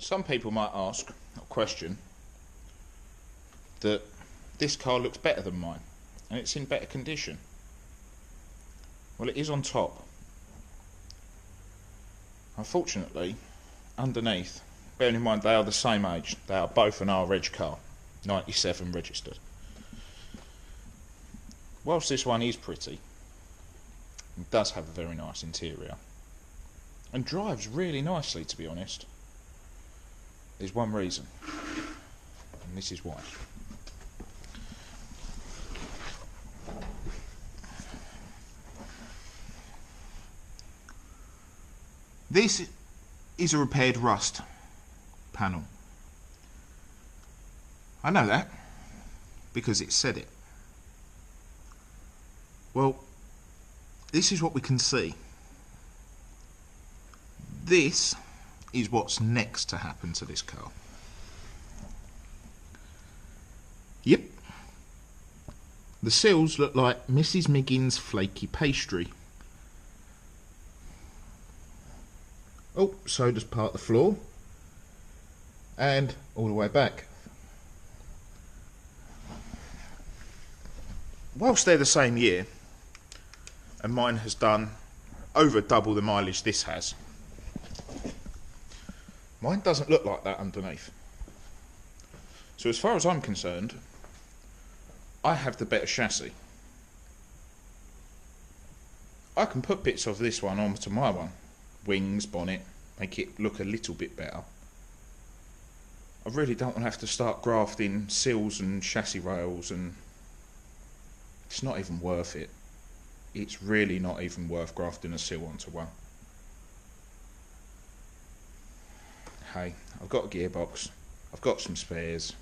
Some people might ask, or question, that this car looks better than mine and it's in better condition. Well, it is on top. Unfortunately, underneath, bearing in mind they are the same age, they are both an R-Reg car, 97 registered. Whilst this one is pretty, it does have a very nice interior and drives really nicely, to be honest. There's one reason, and this is why. This is a repaired rust panel. I know that because it said it. Well, this is what we can see. This is what's next to happen to this car. Yep. The seals look like Mrs. Miggins' flaky pastry. Oh, so does part of the floor. And all the way back. Whilst they're the same year, and mine has done over double the mileage this has, mine doesn't look like that underneath. So as far as I'm concerned, I have the better chassis. I can put bits of this one onto my one. Wings, bonnet, make it look a little bit better. I really don't want to have to start grafting seals and chassis rails, and it's not even worth it. It's really not even worth grafting a seal onto one. Hey, I've got a gearbox, I've got some spares.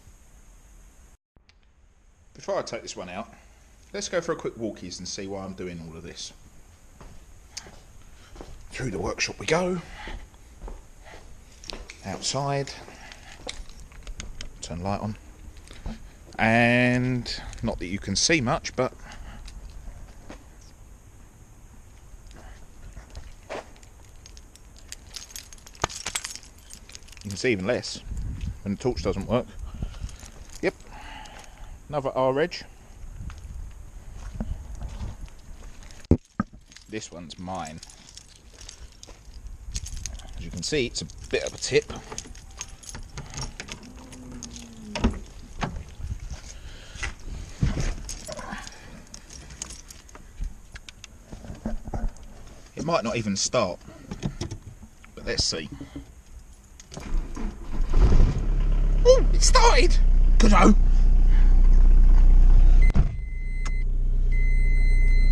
Before I take this one out, let's go for a quick walkies and see why I'm doing all of this. Through the workshop we go. Outside. Turn the light on. And not that you can see much, but you can see even less when the torch doesn't work. Yep. Another R-Reg. This one's mine. As you can see, it's a bit of a tip. It might not even start, but let's see. Oh, it started! Good-o!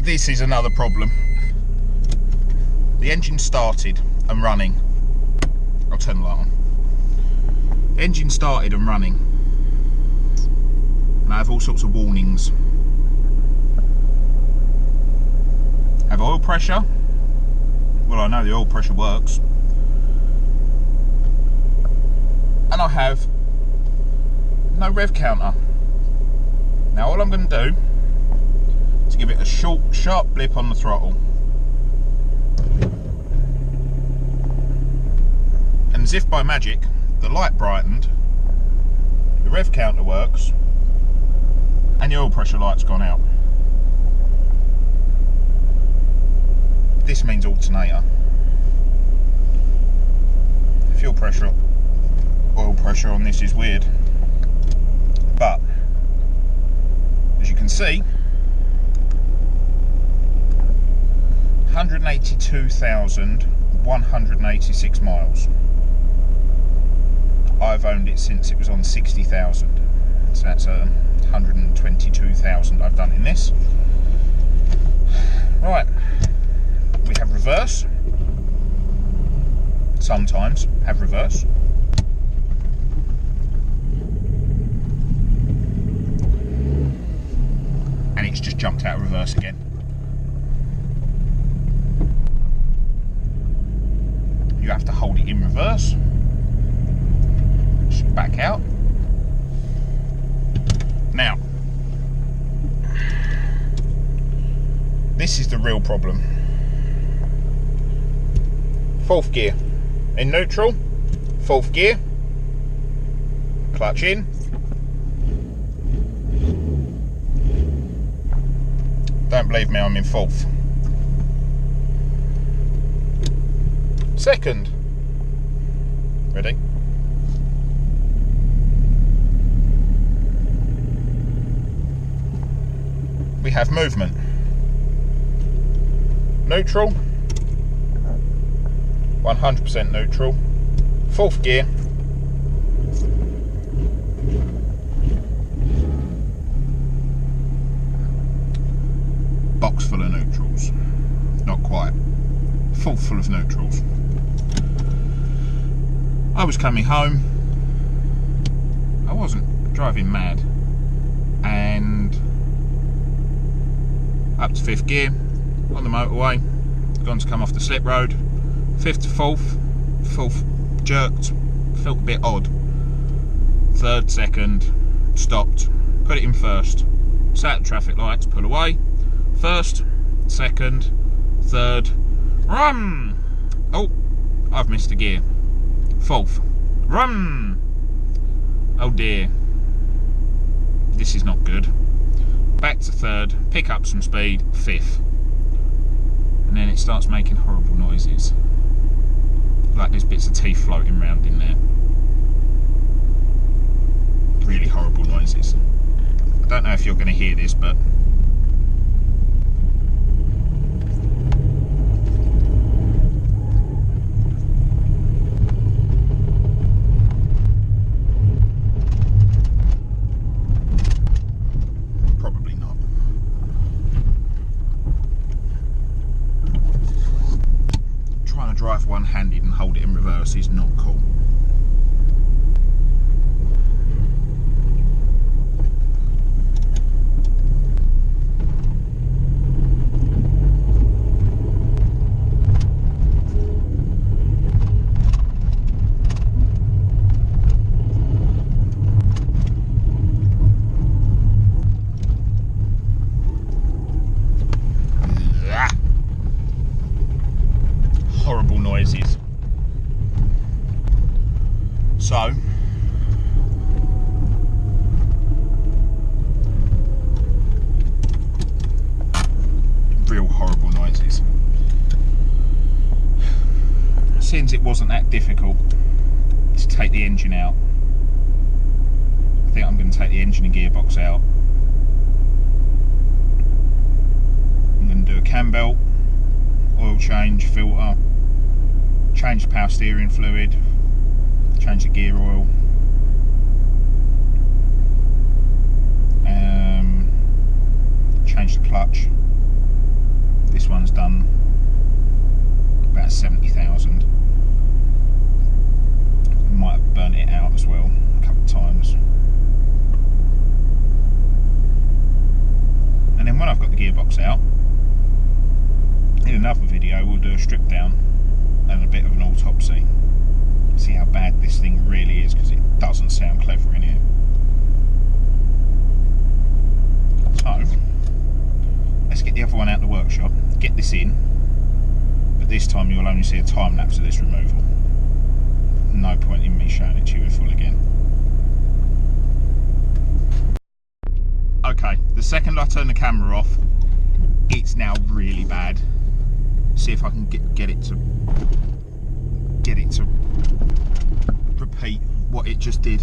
This is another problem. The engine started and running. I'll turn the light on. The engine started and running. And I have all sorts of warnings. Have oil pressure. Well, I know the oil pressure works. And I have no rev counter. Now all I'm going to do is give it a short, sharp blip on the throttle. And as if by magic, the light brightened, the rev counter works, and the oil pressure light's gone out. This means alternator. Fuel pressure, oil pressure on this is weird, but as you can see, 182,186 miles. I've owned it since it was on 60,000, so that's 122,000 I've done in this. Right, we have reverse. Sometimes have reverse. And it's just jumped out of reverse again. You have to hold it in reverse. Just back out. Now, this is the real problem. Fourth gear. In neutral, fourth gear, clutch in. Don't believe me, I'm in fourth. Second. Ready? We have movement. Neutral. 100% neutral. Fourth gear. Box full of neutrals. Not quite. Full of neutrals. I was coming home. I wasn't driving mad. And up to fifth gear on the motorway. Gone to come off the slip road. Fifth to fourth. Fourth jerked. Felt a bit odd. Third, second. Stopped. Put it in first. Sat at traffic lights. Pull away. First, second, third, run! Oh, I've missed a gear. Fourth, run! Oh dear, this is not good. Back to third, pick up some speed, fifth. And then it starts making horrible noises. Like there's bits of teeth floating around in there. Really horrible noises. I don't know if you're going to hear this, but drive one-handed and hold it in reverse is not cool. Horrible noises. So real horrible noises. Since it wasn't that difficult to take the engine out, I think I'm going to take the engine and gearbox out. I'm going to do a cam belt, oil change, filter, change the power steering fluid, change the gear oil, change the clutch. This one's done about 70,000. Might have burnt it out as well a couple of times. And then when I've got the gearbox out, in another video we'll do a strip down and a bit of an autopsy. See how bad this thing really is, because it doesn't sound clever in here. So, let's get the other one out of the workshop, get this in, but this time you'll only see a time lapse of this removal. No point in me showing it to you in full again. Okay, the second I turn the camera off, it's now really bad. See if I can get it to repeat what it just did.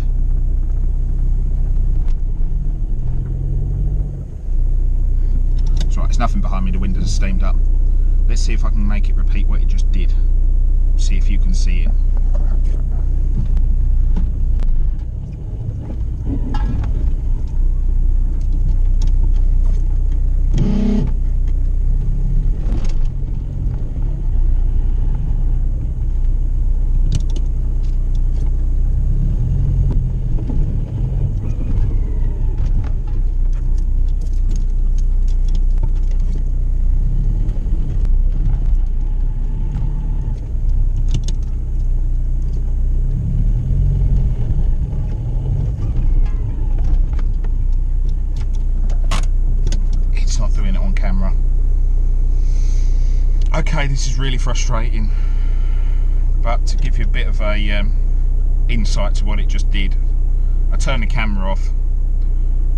It's right, there's nothing behind me, the windows are steamed up. Let's see if I can make it repeat what it just did. See if you can see it. Okay, this is really frustrating, but to give you a bit of a insight to what it just did, I turned the camera off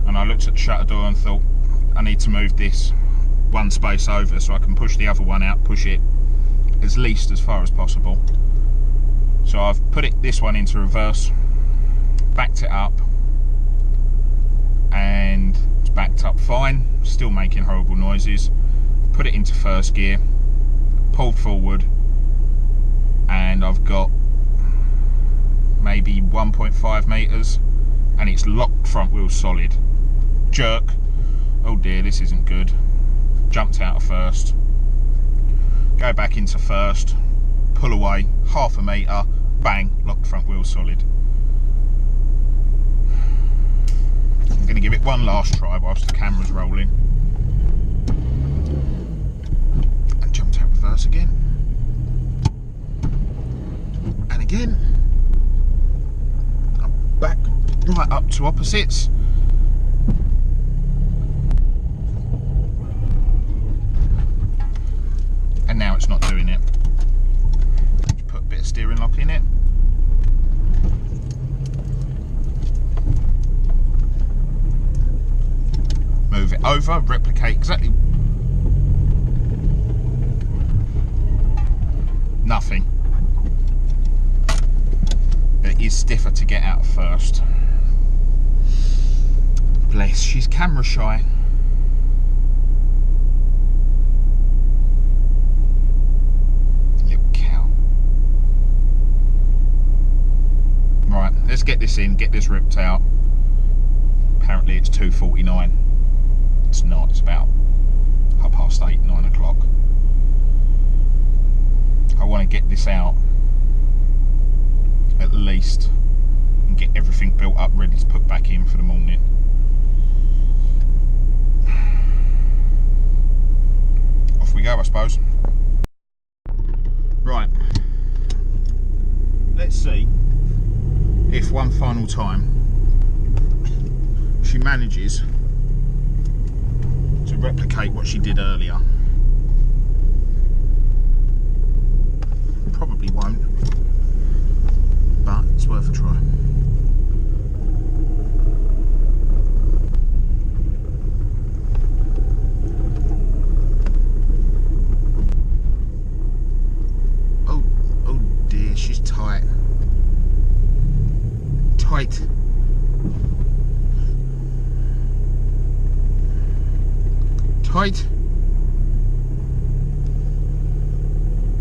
and I looked at the shutter door and thought, I need to move this one space over so I can push the other one out, push it as least as far as possible. So I've put this one into reverse, backed it up, and it's backed up fine, still making horrible noises. Put it into first gear, pulled forward, and I've got maybe 1.5 metres and it's locked front wheel solid. Jerk, oh dear, this isn't good. Jumped out of first, go back into first, pull away, half a metre, bang, locked front wheel solid. I'm going to give it one last try whilst the camera's rolling. And jumped out reverse again. And again. I'm back right up to opposites. And now it's not doing it. Just put a bit of steering lock in it. Move it over, replicate exactly. Nothing. It is stiffer to get out first. Bless, she's camera shy. Little cow. Right, let's get this in, get this ripped out. Apparently it's 2:49. It's not, it's about 8:30, 9 o'clock. I want to get this out at least and get everything built up ready to put back in for the morning. Off we go, I suppose. Right, let's see if one final time she manages to replicate what she did earlier. Probably won't, but it's worth a try. Oh dear, she's tight. Tight. Tight.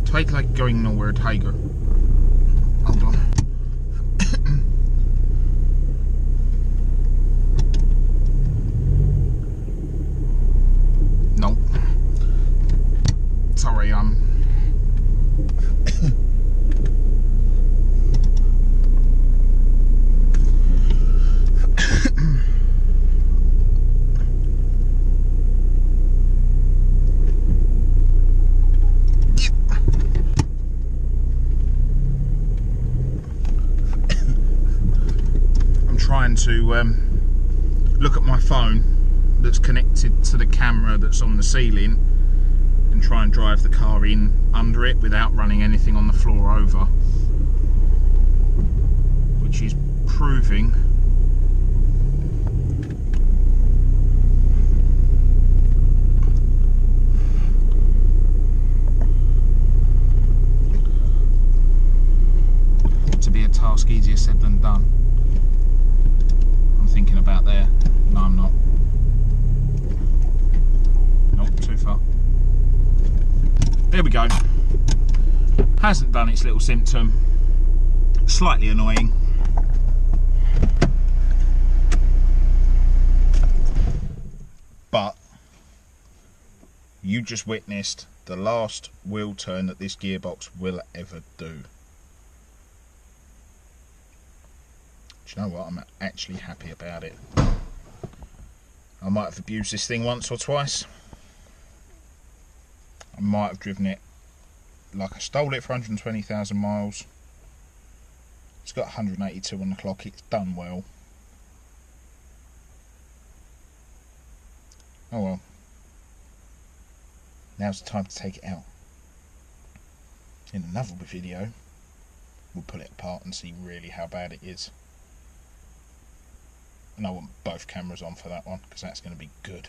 Tight like going nowhere, tiger. Hold on. Nope. Sorry, trying to look at my phone that's connected to the camera that's on the ceiling and try and drive the car in under it without running anything on the floor over, which is proving to be a task easier said than done. Thinking about there. No, I'm not. Nope, too far. There we go. Hasn't done its little symptom. Slightly annoying. But you just witnessed the last wheel turn that this gearbox will ever do. Do you know what? I'm actually happy about it. I might have abused this thing once or twice. I might have driven it like I stole it for 120,000 miles. It's got 182 on the clock. It's done well. Oh well. Now's the time to take it out. In another video, we'll pull it apart and see really how bad it is. And I want both cameras on for that one, because that's going to be good.